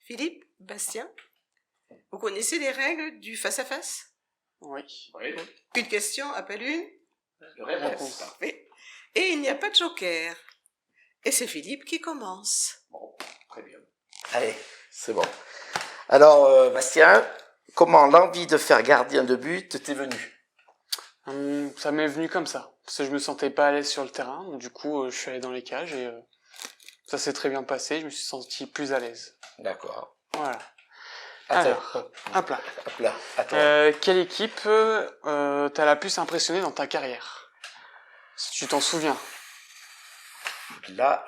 Philippe, Bastien, vous connaissez les règles du face-à-face? Oui. Une question appelle une Réponse. Parfait. Et il n'y a pas de joker. Et c'est Philippe qui commence. Bon, très bien. Allez, c'est bon. Alors, Bastien, comment l'envie de faire gardien de but t'est venue? Ça m'est venu comme ça. Parce que je me sentais pas à l'aise sur le terrain. Donc, du coup, je suis allé dans les cages et ça s'est très bien passé. Je me suis senti plus à l'aise. D'accord. Voilà. Alors, hop là. Hop là, attends. Quelle équipe t'a la plus impressionné dans ta carrière? Si tu t'en souviens. Là,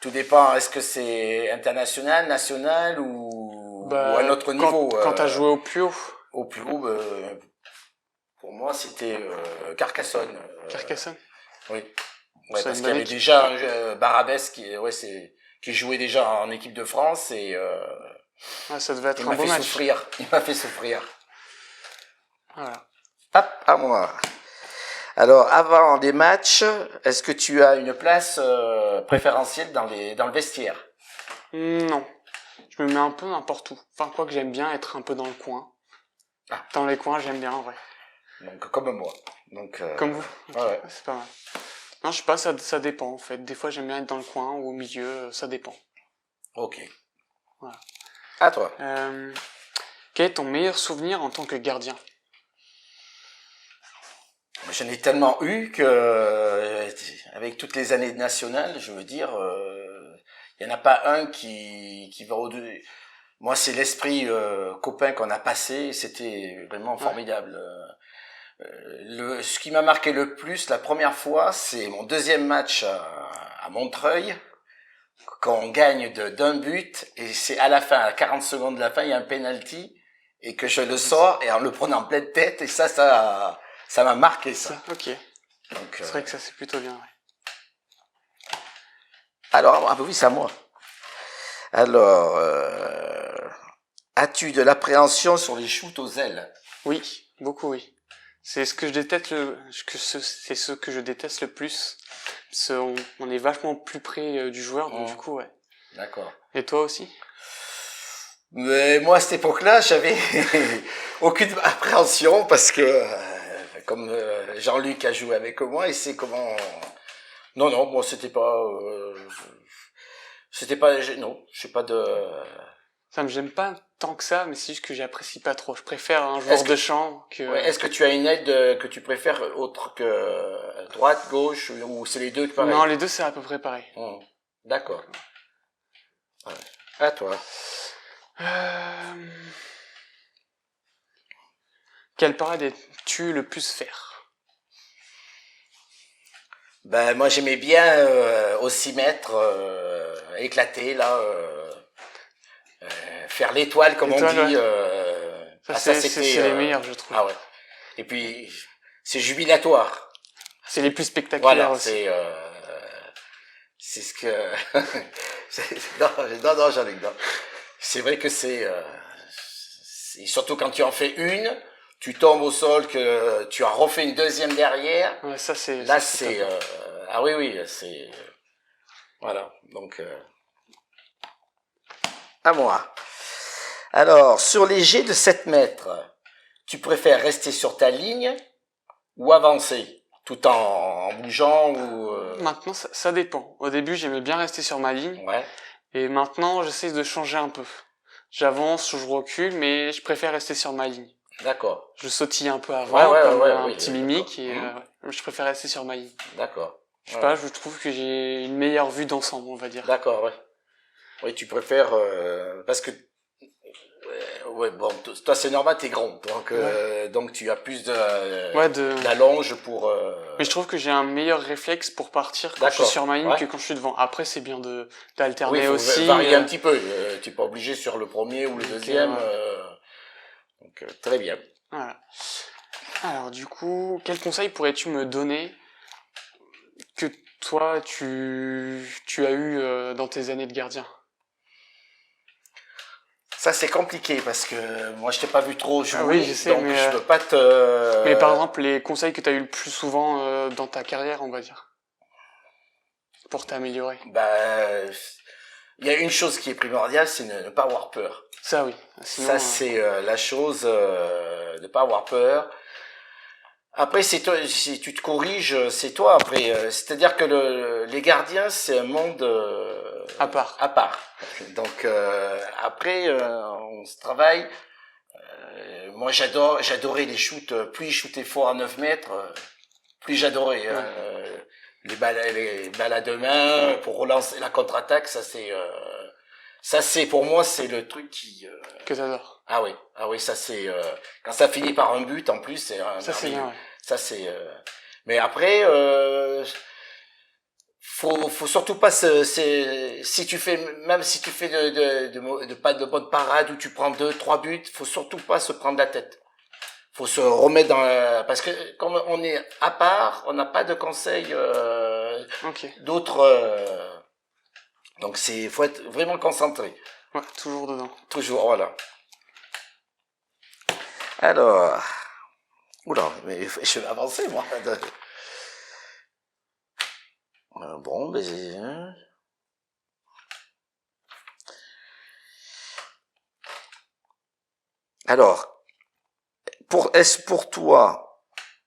tout dépend. Est-ce que c'est international, national ou à un autre niveau? Quand t'as joué au plus haut. Au plus haut, pour moi, c'était Carcassonne. Carcassonne. Oui. Ouais, C'est parce une qu'il y bonne avait équipe. déjà Barabès qui jouait déjà en équipe de France et Ouais, ça devait être il un m'a beau fait match. souffrir. Il m'a fait souffrir. Voilà. Hop, à moi. Alors, avant des matchs, est-ce que tu as une place préférentielle dans le vestiaire? Non. Je me mets un peu n'importe où. Enfin, quoi que j'aime bien être un peu dans le coin. Ah. Dans les coins, j'aime bien en vrai. Donc, comme moi. Donc, Comme vous. Ok, ouais. C'est pas mal. Non, je sais pas, ça dépend en fait. Des fois, j'aime bien être dans le coin ou au milieu, ça dépend. Ok. Voilà. À toi. Quel est ton meilleur souvenir en tant que gardien? J'en ai tellement eu que, avec toutes les années nationales, je veux dire, il y en a pas un qui va au-delà. Moi, c'est l'esprit copain qu'on a passé, c'était vraiment formidable. Ce qui m'a marqué le plus, la première fois, c'est mon deuxième match à Montreuil, quand on gagne d'un but, et c'est à la fin, à 40 secondes de la fin, il y a un penalty, et que je le sors, et en le prenant en pleine tête, et ça m'a marqué, ça. Ok. Donc, C'est vrai que ça, c'est plutôt bien, ouais. Alors, ah bah oui, c'est à moi. Alors, as-tu de l'appréhension sur les shoots aux ailes? Oui, beaucoup, oui. C'est ce que je déteste c'est ce que je déteste le plus. On est vachement plus près du joueur, donc du coup, ouais. D'accord. Et toi aussi? Mais moi, à cette époque-là, j'avais aucune appréhension parce que, comme Jean-Luc a joué avec moi, il sait comment. Non, moi, c'était pas. Non, je sais pas de. Ça me gêne pas tant que ça, mais c'est juste que j'apprécie pas trop. Je préfère un joueur de champ que... Ouais, est-ce que tu as une aide que tu préfères autre que droite, gauche, ou c'est les deux pareil? Non, les deux, c'est à peu près pareil. D'accord. Ouais. À toi. Quelle parade aimes-tu le plus faire? Ben, moi, j'aimais bien au 6 mètres, éclater, là, faire l'étoile, comme L'étoile, on dit. ouais. C'est les meilleurs, je trouve. Ah ouais. Et puis, c'est jubilatoire. C'est les plus spectaculaires Voilà, aussi. c'est ce que... non, Jean-Luc, non. C'est vrai que c'est surtout quand tu en fais une, tu tombes au sol, que tu en refais une deuxième derrière. Ouais, ça c'est... Là, c'est... ah oui, c'est... voilà, donc... À moi. Alors, sur les jets de 7 mètres, tu préfères rester sur ta ligne ou avancer tout en bougeant ou... Maintenant, ça dépend. Au début, j'aimais bien rester sur ma ligne. Ouais. Et maintenant, j'essaie de changer un peu. J'avance, je recule, mais je préfère rester sur ma ligne. D'accord. Je sautille un peu avant, comme un petit mimique, et je préfère rester sur ma ligne. D'accord. Je sais pas, je trouve que j'ai une meilleure vue d'ensemble, on va dire. D'accord, ouais. Oui, tu préfères... parce que... Ouais, bon, toi c'est normal, t'es grand, donc tu as plus d'allonge pour... Mais je trouve que j'ai un meilleur réflexe pour partir quand je suis sur ma ligne que quand je suis devant. Après, c'est bien d'alterner aussi. Oui, varier un petit peu. Tu n'es pas obligé sur le premier ou le deuxième. Donc, très bien. Voilà. Alors, du coup, quel conseil pourrais-tu me donner que toi, tu as eu dans tes années de gardien? Ça, c'est compliqué parce que moi, je t'ai pas vu trop jouer. Ah oui, je sais, donc mais je peux pas te... Mais par exemple, les conseils que tu as eu le plus souvent dans ta carrière, on va dire, pour t'améliorer. Ben, il y a une chose qui est primordiale, c'est ne pas avoir peur. Ça, oui. Sinon, Ça, c'est la chose de ne pas avoir peur. Après, c'est toi, si tu te corriges, c'est toi. Après, c'est-à-dire que les gardiens, c'est un monde à part. à part. Donc après, on se travaille. Moi, j'adorais les shoots. Plus ils shootaient fort à 9 mètres, plus j'adorais. Ouais. Les balles à deux mains pour relancer la contre-attaque, ça c'est pour moi c'est le truc qui. Que t'adores. Ah oui, ça c'est quand ça finit par un but en plus, c'est un Ça, c'est bien, ouais. Ça c'est. Mais après, faut surtout pas si tu fais de pas de bonne parade où tu prends 2-3 buts, faut surtout pas se prendre la tête. Faut se remettre parce que comme on est à part, on n'a pas de conseils Ok. d'autres. Donc faut être vraiment concentré. Ouais, toujours dedans. Toujours, voilà. Alors, oula, mais je vais avancer moi. Bon, ben. Alors, est-ce pour toi,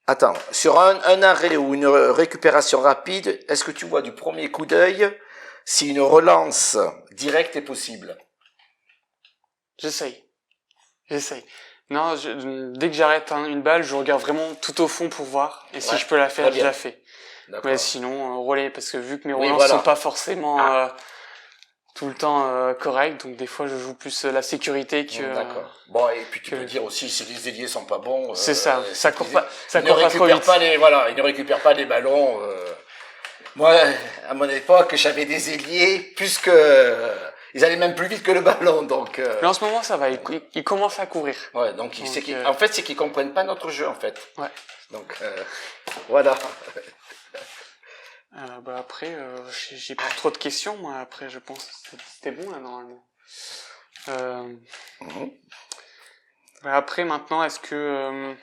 attends, sur un arrêt ou une récupération rapide, est-ce que tu vois du premier coup d'œil si une relance directe est possible? J'essaye. Non, dès que j'arrête une balle, je regarde vraiment tout au fond pour voir. Et si Ouais, je peux la faire, très je bien. la fais. D'accord. Mais sinon, relais, parce que vu que mes Oui, relances voilà. sont pas forcément tout le temps correctes, donc des fois je joue plus la sécurité que... D'accord. Bon, et puis tu que- peux dire aussi si les ailiers sont pas bons. C'est ça, ça court pas, ça ils ne court pas trop récupèrent vite. pas ils ne récupèrent pas les ballons. Moi, à mon époque, j'avais des ailiers plus que ils allaient même plus vite que le ballon, donc. Mais en ce moment, ça va, ils commencent à courir. Ouais, Donc, en fait, c'est qu'ils comprennent pas notre jeu, en fait. Ouais. Donc, voilà. Bah après, j'ai pas trop de questions, moi, après, je pense. C'était bon, là, normalement. Mhm. Bah, après, maintenant, est-ce que...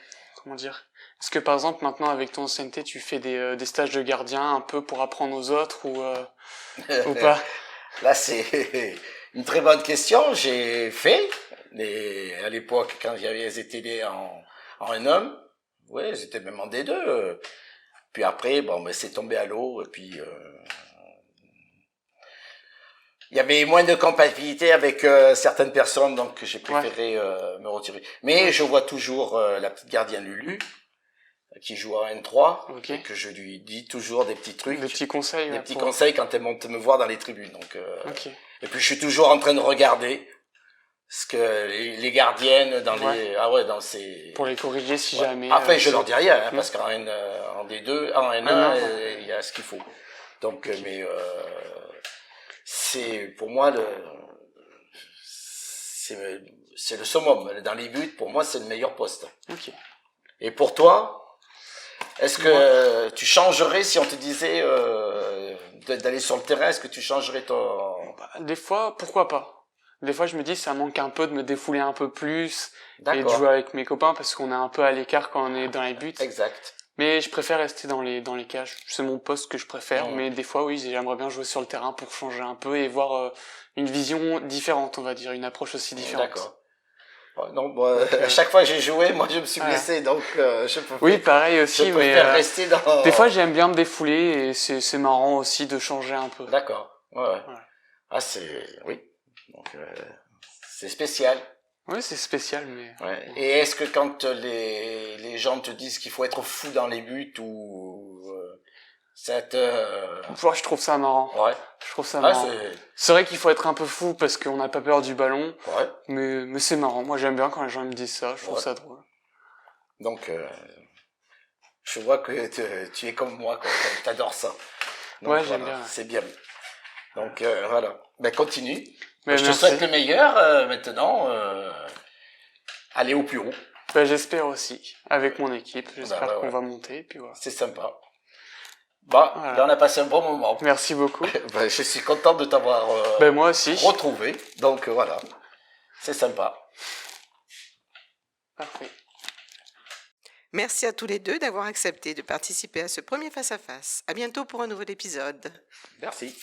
comment dire? Est-ce que, par exemple, maintenant, avec ton ancienneté, tu fais des stages de gardien un peu pour apprendre aux autres ou pas? Là, c'est une très bonne question. J'ai fait, à l'époque, quand j'avais été en un homme, ouais, j'étais même en D2. Puis après, bon, mais c'est tombé à l'eau, et puis il y avait moins de compatibilité avec certaines personnes, donc j'ai préféré me retirer. Mais je vois toujours la petite gardienne Lulu, qui joue à N3, Okay. et que je lui dis toujours des petits trucs. Des petits conseils. Des petits conseils quand elle monte me voir dans les tribunes. Donc, Ok. et puis je suis toujours en train de regarder ce que les gardiennes dans dans ces. Pour les corriger si jamais. Après, je leur dis rien, hein, parce qu'en en D2, en N1, il y a ce qu'il faut. Donc, Okay. mais c'est pour moi c'est le summum. Dans les buts, pour moi, c'est le meilleur poste. Ok. Et pour toi? Est-ce que tu changerais si on te disait d'aller sur le terrain? Est-ce que tu changerais ton... Des fois, pourquoi pas? Des fois, je me dis, ça manque un peu de me défouler un peu plus et de D'accord. jouer avec mes copains parce qu'on est un peu à l'écart quand on est dans les buts. Exact. Mais je préfère rester dans les cages. C'est mon poste que je préfère. Mmh. Mais des fois, oui, j'aimerais bien jouer sur le terrain pour changer un peu et voir une vision différente, on va dire, une approche aussi différente. D'accord. Non, moi, à chaque fois que j'ai joué, moi je me suis blessé, donc je peux. Oui, pareil aussi, je préfère mais rester dans. des fois j'aime bien me défouler et c'est marrant aussi de changer un peu. D'accord. Ouais. Ah oui. Donc c'est spécial. Oui, c'est spécial, mais. Ouais. Et est-ce que quand les gens te disent qu'il faut être fou dans les buts ou ça te. Moi, je trouve ça marrant. Ouais. Je trouve ça marrant. C'est vrai qu'il faut être un peu fou parce qu'on n'a pas peur du ballon. Ouais. Mais c'est marrant. Moi, j'aime bien quand les gens me disent ça. Je trouve ça drôle. Donc, je vois que tu es comme moi, t'adores ça. Donc, ouais, j'aime bien. C'est bien. Donc, voilà. Ben, continue. Mais je te souhaite le meilleur maintenant. Aller au plus haut. Ben, j'espère aussi. Avec mon équipe. J'espère qu'on va monter. Puis voilà. C'est sympa. Bah, voilà. Là, on a passé un bon moment. Merci beaucoup. Ben, je suis content de t'avoir moi aussi. retrouvé. Donc, voilà. C'est sympa. Parfait. Merci à tous les deux d'avoir accepté de participer à ce premier face-à-face. À bientôt pour un nouvel épisode. Merci.